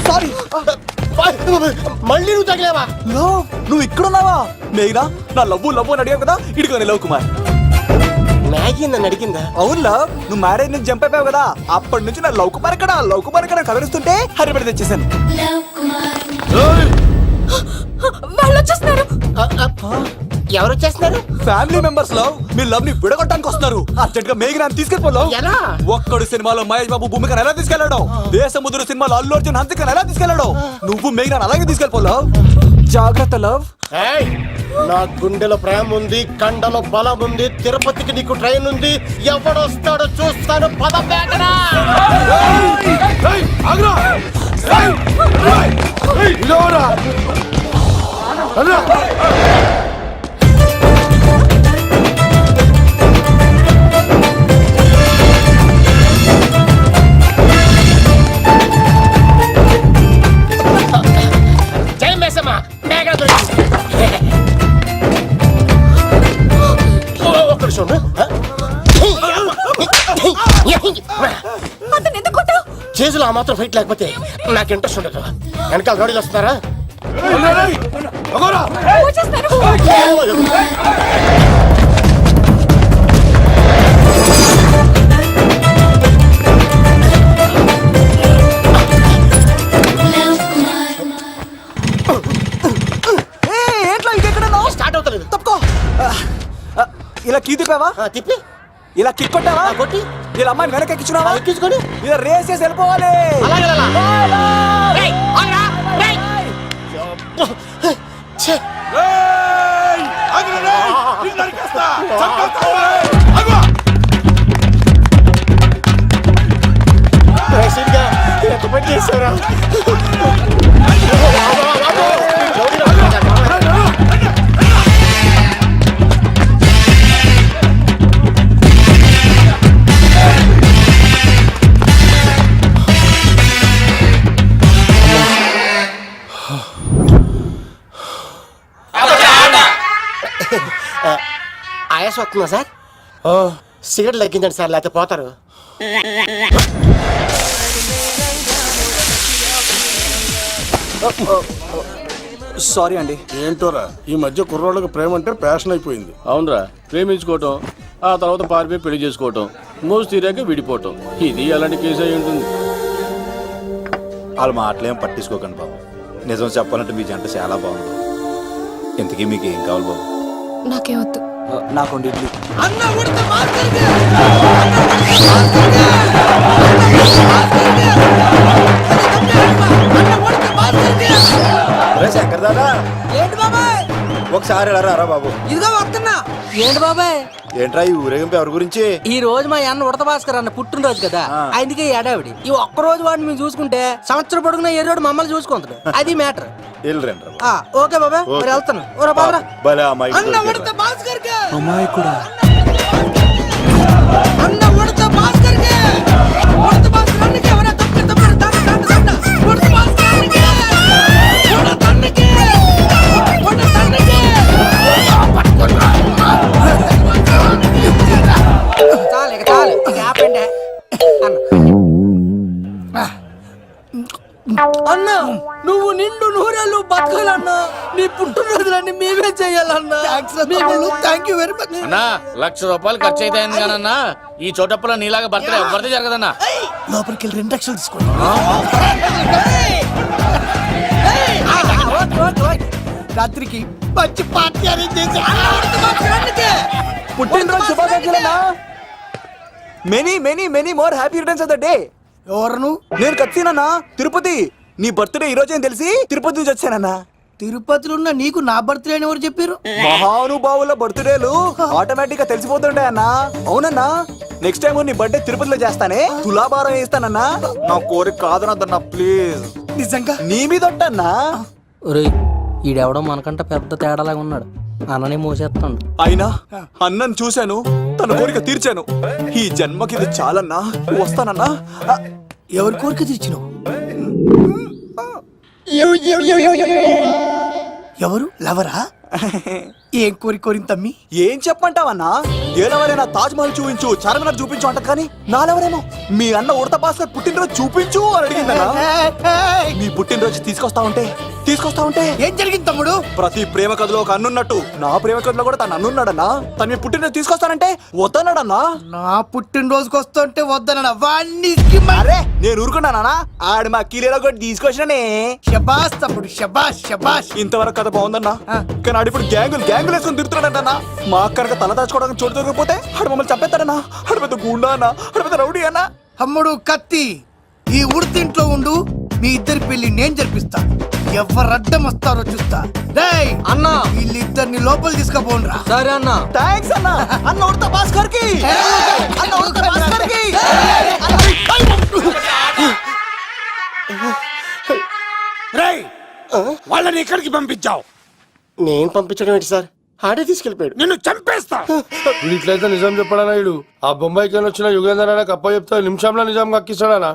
Sorry. మళ్ళీ నువ్వు తగిలేవా? Love, నువ్వు ఇక్కడున్నావా? మేఘనా, నా లవ్వు అని అడిగావు కదా, ఇడుకోని లవ్ కుమార్. మ్యాగీ నన్ను అడిగిందా? అవును లవ్, నువ్వు మ్యారేజ్ నుంచి జంప్ అయిపోయావు కదా, అప్పటి నుంచి నా లవ్ కుమార్ ఇక్కడ కవరిస్తుంటే హరిపడి తెచ్చేసాను. వాళ్ళు వచ్చేస్తున్నారు. ఎవరు వచ్చేస్తున్నారు? ఫ్యామిలీ మెంబర్స్ లవ్, మీ లవ్ ని విడగొట్టడానికి వస్తున్నారు. అర్జెంట్ గా మేఘనాన్ని తీసుకెళ్ళిపోలేవు. ఎలా? ఒక్కడు సినిమాలో మహేష్ బాబు భూమికను ఎలా తీసుకెళ్ళాడు, దేశముద్రు సినిమాలో అల్లు అర్జున్ హన్సికను ఎలా తీసుకెళ్ళాడు, నువ్వు మేఘనాన్ని అలాగే తీసుకెళ్ళిపోలేవు. జాగ్రత్త లవ్. నా గుండెలో ప్రేమ ఉంది, కండలో బలం ఉంది, తిరుపతికి నీకు ట్రైన్ ఉంది, ఎవడొస్తాడో చూస్తాను. పద బేటరా. జై మేసమ్మ, మేఘన దొరికింది. ఒక్క నిమిషం. అతను ఎందుకు కొట్టావు? చేతులు ఆ మాత్రం ఫైట్ లేకపోతే నాకు ఇంట్రెస్ట్ ఉండదు. వెనకాల గాడీలు వస్తున్నారా? వచ్చేస్తారు. స్టార్ట్ అవుతలేదు. తప్పుకో. ఇలా కీ తిప్పావా? తిప్పి ఇలా కిక్ కొట్టావా? కొట్టి ఇలా అమ్మాయిని వెనక ఎక్కించున్నావా? ఎక్కించుకొని ఇలా రేస్ చేసి వెళ్ళిపోవాలి. ఎంత పని చేశారా? ఆయాస వస్తుందా సార్? సిగరెట్ లెక్కించండి సార్, లేకపోతే పోతారు. సారీ అండి. ఏంటోరా, ఈ మధ్య కుర్రోళ్ళకి ప్రేమ అంటే ప్యాషన్ అయిపోయింది. అవునరా, ప్రేమించుకోవటం, ఆ తర్వాత పారిపోయి పెళ్లి చేసుకోవటం, మోజు తీరాక విడిపోవటం, ఇది అలాంటి కేసు అయి ఉంటుంది. వాళ్ళ మాటలేం పట్టించుకోకండి బాబు. నిజం చెప్పాలంటే మీ జంట చాలా బాగుంది. ఇంతకీ మీకు ఏం కావాలి బాబు? నాకేం వద్దు. నాకు ఇడ్లీ. శంకర్ దాదా, ఏంటి బాబాయ్? ఒకసారి రా బాబు. ఇదిగో వస్తున్నా. ఏంటి బాబాయ్? ఏంట్రా ఈ ఊరేగింపు ఎవరి గురించి? ఈ రోజు మా అన్న ఉడత భాస్కర్ అన్న పుట్టినరోజు కదా, ఆయనకి ఏడావిడి. ఈ ఒక్క రోజు వాడిని మేము చూసుకుంటే సంవత్సరం పొడుగున ఏ రోడ్డు మమ్మల్ని చూసుకుంటాడు. అది మ్యాటర్. ఓకే బాబాయ్, మరి వెళ్తాను. అన్న ఉడత భాస్కర్ అమ్మాయి కూడా అన్న ఉడత భాస్కర్ ఉడత భాస్కర్ అన్నకి ఎవరైనా ఉడత భాస్కర్ అన్నకి చాలు ఆపండి అన్న. నువ్వు నిండు నూరేళ్ళు బతకాలన్నా, నీ పుట్టినరోజులన్నీ మేమే చెయ్యాలన్నా. థ్యాంక్ యూ వెరీ మచ్ అన్నా. 1,00,000 రూపాయలు ఖర్చు అయితే కానన్నా, ఈ చోటప్పులో నీలాగా బర్త్డే ఎవరిది జరగదన్నా. లోపలికి వెళ్ళి 2 లక్షలు తీసుకోండి. రాత్రికి మంచి పార్టీ అరేంజ్ చేసి పుట్టినరోజు శుభాకాంక్షలన్నా. Many many many more happy returns of the day. ఎవరు? నేను కత్తినన్నా, తిరుపతి. నీ బర్త్డే ఈ రోజే తెలిసి తిరుపతి నుంచి వచ్చానన్నా. తిరుపతిలో ఉన్న నీకు నా బర్త్డే అని ఎవరు చెప్పారు? మహానుభావుల బర్త్డేలు ఆటోమేటిక్ గా తెలిసిపోతుంటాయన్నా. అవునన్నా, నెక్స్ట్ టైం నీ బర్త్డే తిరుపతిలో చేస్తానే, తులాభారం వేస్తానన్నా. నా కోరిక కాదనద్దన్నా ప్లీజ్. నిజంగా నీ మీద ఒట్టన్నా. ఈడెవడో మనకంట పెద్ద తేడాలాగా ఉన్నాడు. అన్ననే మోసేస్తాడు. అయినా అన్నను చూశాను, తన కోరిక తీర్చాను. ఈ జన్మకి ఇది చాలన్నా, వస్తానన్నా. ఎవరి కోరిక తీర్చినావు? ఎవరు? లవరా? ఏం కోరిన తమ్మి? ఏం చెప్పంటావన్నా? ఏలెవరైనా తాజ్ మహల్ చూపించు, చార్మినార్ చూపించు అంట, కానీ నాలెవరేమో మీ అన్న ఉడత భాస్కర్ పుట్టినరోజు చూపించు అని అడిగిందన్నా. మీ పుట్టినరోజు తీసుకొస్తా ఉంటే ఏం జరిగింది తమ్ముడు? ప్రతి ప్రేమ కథలో ఒక అన్నున్నట్టు నా ప్రేమ కథలో కూడా తను అన్నున్నాడన్నా. తను మీ పుట్టినరోజు తీసుకొస్తానంటే వద్దన్నాడన్నా. నా పుట్టినరోజుకి వస్తుంటే వద్దన వాణ్ణి అరే నేను ఊరుకున్నానా? ఆడు మా కీలేలో కూడా తీసుకొచ్చిననే. శబాష్ తమ్ముడు, శబాష్ శబాష్. ఇంతవరకు కథ బాగుందన్నా, కానీ ఆడు ఇప్పుడు గ్యాంగులు వేసుకొని తిరుగుతున్నాడన్నా. మా అక్కడికి తల దాచుకోవడానికి చోటు దొరికిపోతే ఆడు మమ్మల్ని చంపేస్తాడన్నా. ఆడు పెద్ద గుండా అన్నా, ఆడు పెద్ద రౌడీ అన్నా. తమ్ముడు కత్తి, ఈ ఉడితింట్లో ఉండు, మీ ఇద్దరి పెళ్లి నేను జరిపిస్తా. ఎవరు అడ్డం వస్తారో చూస్తా. డేయ్ అన్న, వీళ్ళిద్దరిని లోపల తీసుకుపోండ్రా. సరే అన్న. థ్యాంక్స్ అన్నా. అన్న ఉడతా భాస్కర్ కి, అన్న ఉడతా భాస్కర్ కి. వాళ్ళని ఎక్కడికి పంపించావు? నేను పంపించడం ఏంటి సార్? ఆడే తీసుకెళ్ళిపోయాడు. నిన్ను చంపేస్తా. వీడు ఇట్లయితే నిజం చెప్పడానా? వీడు ఆ బొంబాయికి వచ్చిన యుగేందర్ అనే కప్ప చెప్తే నిమిషంలో నిజం కక్కిస్తాడానా?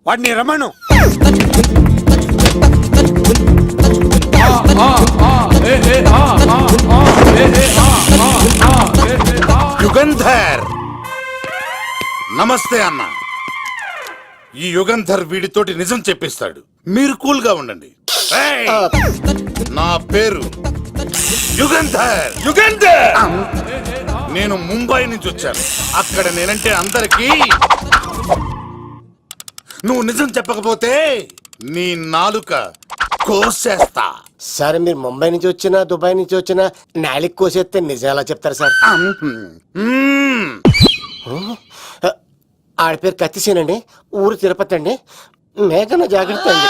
వాడిని రమణు. యుగంధర్ నమస్తే అన్న. ఈ యుగంధర్ వీడితోటి నిజం చెప్పిస్తాడు. మీరు కూల్ గా ఉండండి. ఏయ్! నా పేరు యుగంధర్. నేను ముంబై నుంచి వచ్చాను. అక్కడ నేనంటే అందరికీ. నువ్వు నిజం చెప్పకపోతే నీ నాలుక కోసేస్తా. సార్ మీరు ముంబై నుంచి వచ్చినా దుబాయ్ నుంచి వచ్చినా నాలిక్ కోసేస్తే నిజం ఎలా చెప్తారు సార్? మ్మ్. ఆడ పేరు కత్తిసేనండి, ఊరు తిరుపతి అండి. మేఘన జాగ్రత్త అండి.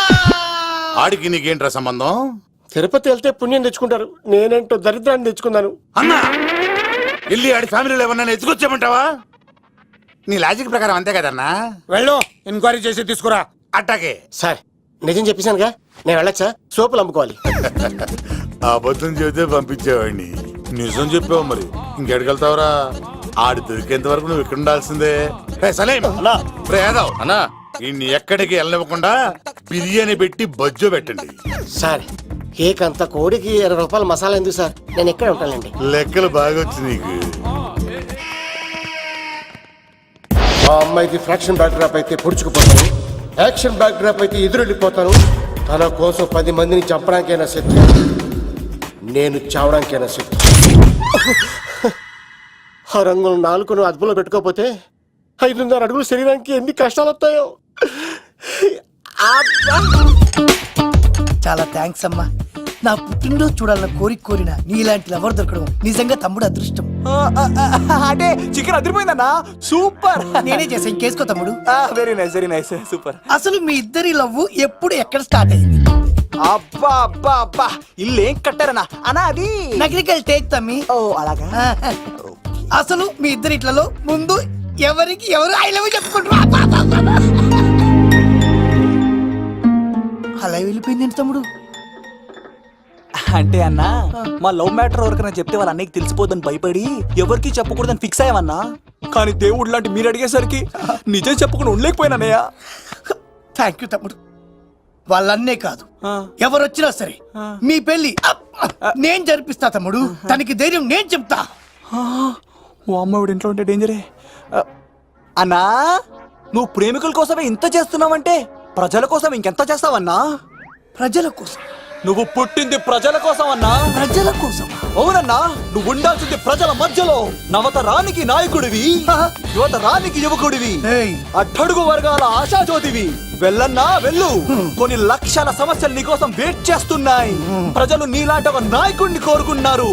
ఆడికి నీకేంట్రా సంబంధం? తిరుపతి వెళ్తే పుణ్యం తెచ్చుకుంటారు, నేనేంటో దరిద్రాన్ని తెచ్చుకున్నాను. అన్నా వెళ్ళి ఆడి ఫ్యామిలీలో ఎవరన్నా ఎత్తుకొచ్చామంటావా? నీ లాజిక్ ప్రకారం అంతే కదన్నా. వెళ్ళు, ఎంక్వైరీ చేసి తీసుకురా. అట్టాకే. సార్ నిజం చెప్పేశానుగా, నేను వెళ్ళొచ్చా? సోపులు అమ్ముకోవాలి. అబద్ధం చెబితే పంపించేవాడిని. నిజం చెప్పావు మరి ఇంకెడగలుగుతావురా? ఆడి దొరికేంత వరకు నువ్వు ఇక్కడ ఉండాల్సిందే. సలేం యాదవ్ అన్నా ఇన్ని ఎక్కడికి వెళ్ళనివ్వకుండా బిర్యానీ పెట్టి బజ్జో పెట్టండి. సార్ కేక్ అంత కోడికి 20 రూపాయలు మసాలా ఎందుకు సార్? నేను ఎక్కడ ఉంటానండి. లెక్కలు బాగా వచ్చి నీకు. ఆ అమ్మాయికి ఫ్రాక్షన్ బ్యాక్ డ్రాప్ అయితే పొడుచుకుపోతాను, యాక్షన్ బ్యాక్ డ్రాప్ అయితే ఎదురెళ్ళిపోతాను. తన కోసం 10 మందిని చంపడానికైనా సిద్ధం, నేను చావడానికైనా సిద్ధం. ఆ రంగులు 4 అదుపులో పెట్టుకోకపోతే 5.5 అడుగులు శరీరానికి ఎన్ని కష్టాలు వస్తాయో. చాలా థ్యాంక్స్ అమ్మా. నా పుట్టినరోజు చూడాలన్న కోరిన నీలాంటి లవర్ దొరకడం నిజంగా తమ్ముడు అదృష్టం. అంటే చికెన్ అదిరిపోయిందన్నా. సూపర్. నేనే చేసా, ఇంకేసుకో తమ్ముడు. Very nice super. అసలు మీ ఇద్దరి లవ్ ఎప్పుడు ఎక్కడ స్టార్ట్ అయింది? అబ్బా అబ్బా అబ్బా ఇల్లు ఏం కట్టారన్నా అన్నా? అది నగరికల్ టేక్ తమ్మి. ఓ అలాగా. అసలు మీ ఇద్దరి ఇట్లలో ముందు ఎవరికి ఎవరు ఐ లవ్ చెప్పుకుంటారు? అలా వెళ్ళిపోయింది తమ్ముడు. అంటే అన్నా మా లవ్ మ్యాటర్ ఎవరికైనా చెప్తే వాళ్ళ అన్నయ్యకి తెలిసిపోద్దని భయపడి ఎవరికి చెప్పకూడదని ఫిక్స్ అయ్యామన్నా. కానీ దేవుడు లాంటి మీరు అడిగేసరికి నిజం చెప్పకుండా ఉండలేకపోయినానయ్య. థ్యాంక్ యూ తమ్ముడు. వాళ్ళన్నే కాదు, ఎవరొచ్చినా సరే మీ పెళ్లి నేను జరిపిస్తా తమ్ముడు. తనకి ధైర్యం నేను చెప్తా. ఓ అమ్మాయిడు ఇంట్లో ఉంటే డేంజరే. అన్నా నువ్వు ప్రేమికుల కోసమే ఇంత చేస్తున్నావంటే ప్రజల కోసం ఇంకెంత చేస్తావన్నా? ప్రజల కోసం. నువ్వు పుట్టింది ప్రజల కోసం అన్నా. ప్రజల కోసం? అవునన్నా, నువ్వు ఉండాల్సింది ప్రజల మధ్యలో. నవతరానికి నాయకుడివి, యువతరానికి యువకుడివి, అట్టడుగు వర్గాల ఆశాజ్యోతివి. వెళ్ళన్నా వెళ్ళు. కొన్ని లక్షల సమస్యలు నీకోసం వెయిట్ చేస్తున్నాయి. ప్రజలు నీలాంటి ఒక నాయకుడిని కోరుకున్నారు.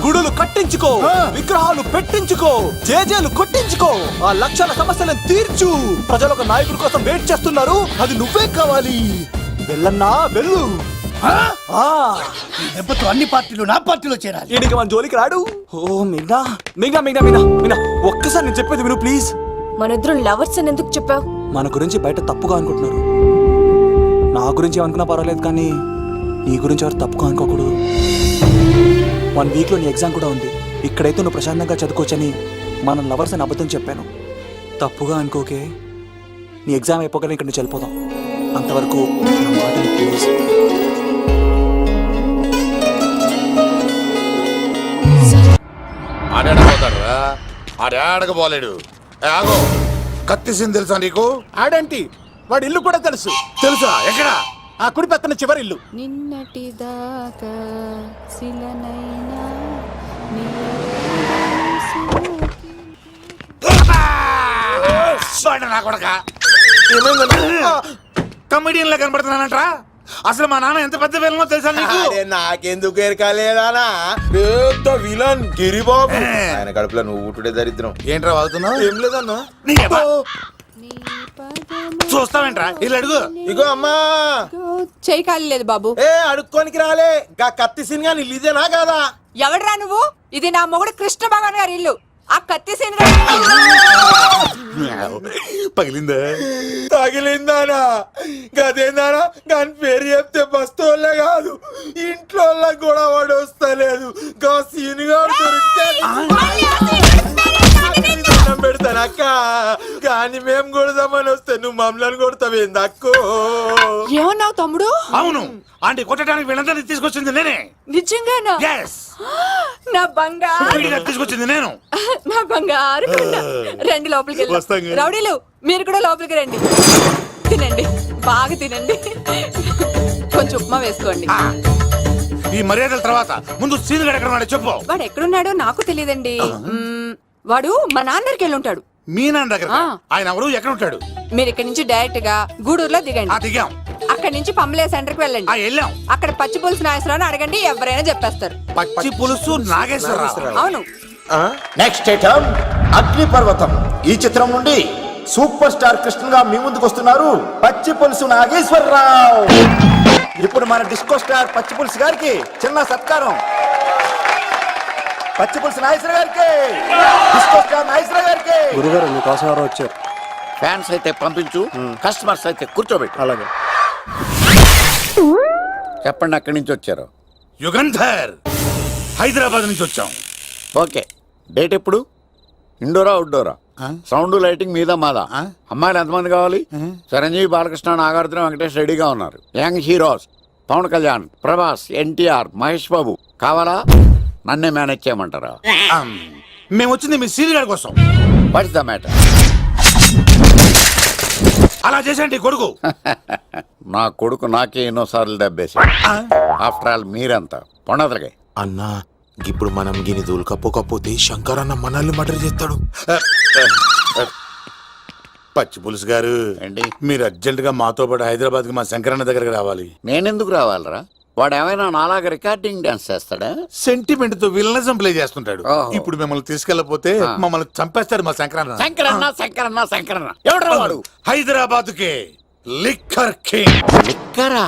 గుడులు కట్టించుకో, విగ్రహాలు పెట్టించుకో, జేజేలు కొట్టించుకో. ఆ లక్షల సమస్యలను తీర్చు. ప్రజలు ఒక నాయకుడి కోసం వెయిట్ చేస్తున్నారు. అది నువ్వే కావాలి. వెళ్ళన్నా వెళ్ళు. దెబ్బతో అన్ని పార్టీలు నా పార్టీలో చేరాలి. ఈడికి మన జోలికి రాడు. ఓ మిగ్నా మిగ్నా మిగ్నా మిగ్నా మిగ్నా ఒక్కసారి నేను చెప్పేది విను ప్లీజ్. మనిద్దరం లవర్స్ అని ఎందుకు చెప్పావు? మన గురించి బయట తప్పుగా అనుకుంటున్నారు. నా గురించి ఏమనుకున్నా పర్వాలేదు, కానీ నీ గురించి ఎవరు తప్పుగా అనుకోకూడదు. 1 వీక్లో నీ ఎగ్జామ్ కూడా ఉంది. ఇక్కడైతే నువ్వు ప్రశాంతంగా చదువుకోవచ్చని మనం లవర్స్ అని అబద్ధం చెప్పాను. తప్పుగా అనుకోకే. నీ ఎగ్జామ్ అయిపోగానే ఇక్కడ నుంచి వెళ్ళిపోదాం. అంతవరకు నా మాటని ప్లీజ్. ఆడాడపోతాడురా, ఆడాడకపోలేడు. కత్తిసింది తెలుసా నీకు? ఆడంటి వాడి ఇల్లు కూడా తెలుసు. తెలుసా? ఎక్కడ? ఆ కుడి పక్కన చివరి ఇల్లు. నిన్నటి దాకా శిలనైనా నా కొడక కమిడియన్ లా కనబడుతున్నానంట్రా. అసలు మా నాన్న ఎంత పెద్ద విలనో తెలుసా నీకు? నాకెందుకు ఎరకాలేదానా పెద్ద విలన్ గిరిబాబు. ఆయన కడుపులో నువ్వు ఊటుడే దరిద్రం. ఏంట్రా వాగుతున్నావు? ఏం లేదన్నా. చూస్తావేంట్రా ఇల్లు అడుగు. ఇగో అమ్మా చేయి ఖాళీ లేదు బాబు. ఏ అడుక్కోనికి రాలే గా కత్తి సినిమా ఇల్లు ఇదేనా కాదా? ఎవడరా నువ్వు? ఇది నా మొగుడు కృష్ణ భగవాన్ గారి ఇల్లు. ఆ కత్తి సీన్ పగిలిందా? తగిలిందానా? గదేందానా? దాని పేరు చెప్తే బస్తోళ్ళే కాదు ఇంట్లో కూడా వాడు వస్తలేదు. గా సీనుగా దొరికితే పెడతానక్క. కానీ మేము కొడదామని వస్తే నువ్వు మమ్మల్ని కొడతావేంది అక్కో? ఏమన్నావు తమ్ముడు? అవును, ఆంటీ కొట్టడానికి వీళ్ళందరినీ తీసుకొచ్చింది నేనే. నిజంగానా? Yes. నా బంగారు వీడిగా తీసుకొచ్చింది నేను. నా బంగారు కొండ. రండి లోపలికి వస్తాం వెళ్దాం. కదా. రౌడీలు మీరు కూడా లోపలికి రండి. తినండి, బాగా తినండి. కొంచెం ఉప్మా వేసుకోండి. ఆ, ఈ మర్యాదల తర్వాత ముందు సీన్ ఎక్కడ ఉన్నాడో చెప్పు. వాడు ఎక్కడున్నాడో నాకు తెలియదండి. వాడు మా నాన్న దగ్గరికి వెళ్ళి ఉంటాడు. మీ నాన్న దగ్గర ఆ. ఆయన ఎవరు, ఎక్కడ ఉంటాడు? మీరు ఇక్కడ నుంచి డైరెక్ట్ గా గూడూరులో ఆ దిగండి. దిగాం, అక్కడ నుంచి పంబలే సెంటర్ కి ఆ వెళ్ళండి. వెళ్ళాం. అక్కడ పచ్చి పులుసు నాగేశ్వరరావు అడగండి, ఎవరైనా చెప్పేస్తారు. పచ్చి పులుసు నాగేశ్వరరావు. అవును. నెక్స్ట్ ఐటమ్ అగ్నిపర్వతం. ఈ చిత్రం నుండి సూపర్ స్టార్ కృష్ణగా మీ ముందుకు వస్తున్నారు పచ్చి పులుసు నాగేశ్వరరావు. ఇప్పుడు మన డిస్కో స్టార్ పచ్చి పులుసు గారికి చిన్న సత్కారం. పచ్చి పులుసు నాగేశ్వర గారికి, డిస్కో స్టార్ నాగేశ్వర గారికి. గురుగారు మీకోసం ఎవరో వచ్చారు. ఫ్యాన్స్ అయితే పంపించు, కస్టమర్స్ అయితే కూర్చోబెట్టు. అలాగే. చెప్పండి ఎక్కడి నుంచి వచ్చారు? యుగంధర్, హైదరాబాద్ నుంచి వచ్చాం. ఓకే, డేట్ ఎప్పుడు? ఇండోరా అవుట్డోరా? సౌండ్ లైటింగ్ మీద మాదా? అమ్మాయిలు ఎంతమంది కావాలి? చిరంజీవి, బాలకృష్ణ, నాగార్జున, వెంకటేష్ రెడీగా ఉన్నారు. యంగ్ హీరోస్ పవన్ కళ్యాణ్, ప్రభాస్, ఎన్టీఆర్, మహేష్ బాబు కావాలా? నన్నే మేనేజ్ చేయమంటారా? మేము వచ్చింది మీ సీన్ గారి కోసం. What's the matter? అలా చేసేయండి కొడుకు. నా కొడుకు నాకే ఎన్నోసార్లు దెబ్బేసి. ఆఫ్టర్ ఆల్ మీరంతా పొండదలకే. అన్నా ఇప్పుడు మనం గిని దూల్కపోతే శంకర్ అన్న మనల్ని మర్డర్ చేస్తాడు. పచ్చి పులుసు గారు, ఏంటి? మీరు అర్జెంట్ గా మాతో పాటు హైదరాబాద్ కి మా శంకరన్న దగ్గరకు రావాలి. నేనెందుకు రావాలరా? వాడు ఏమైనా నాలాగా రికార్డింగ్ డాన్స్ చేస్తాడా? సెంటిమెంట్ తో విలనిజం ప్లే చేస్తుంటాడు. ఓహో. ఇప్పుడు మిమ్మల్ని తీసుకెళ్లపోతే మమ్మల్ని చంపేస్తాడు మా శంకరన్న. శంకరన్న శంకరన్న శంకరన్న ఎవడ్రా వాడు? హైదరాబాద్ కే లిక్కర్ కింగ్. లిక్కరా?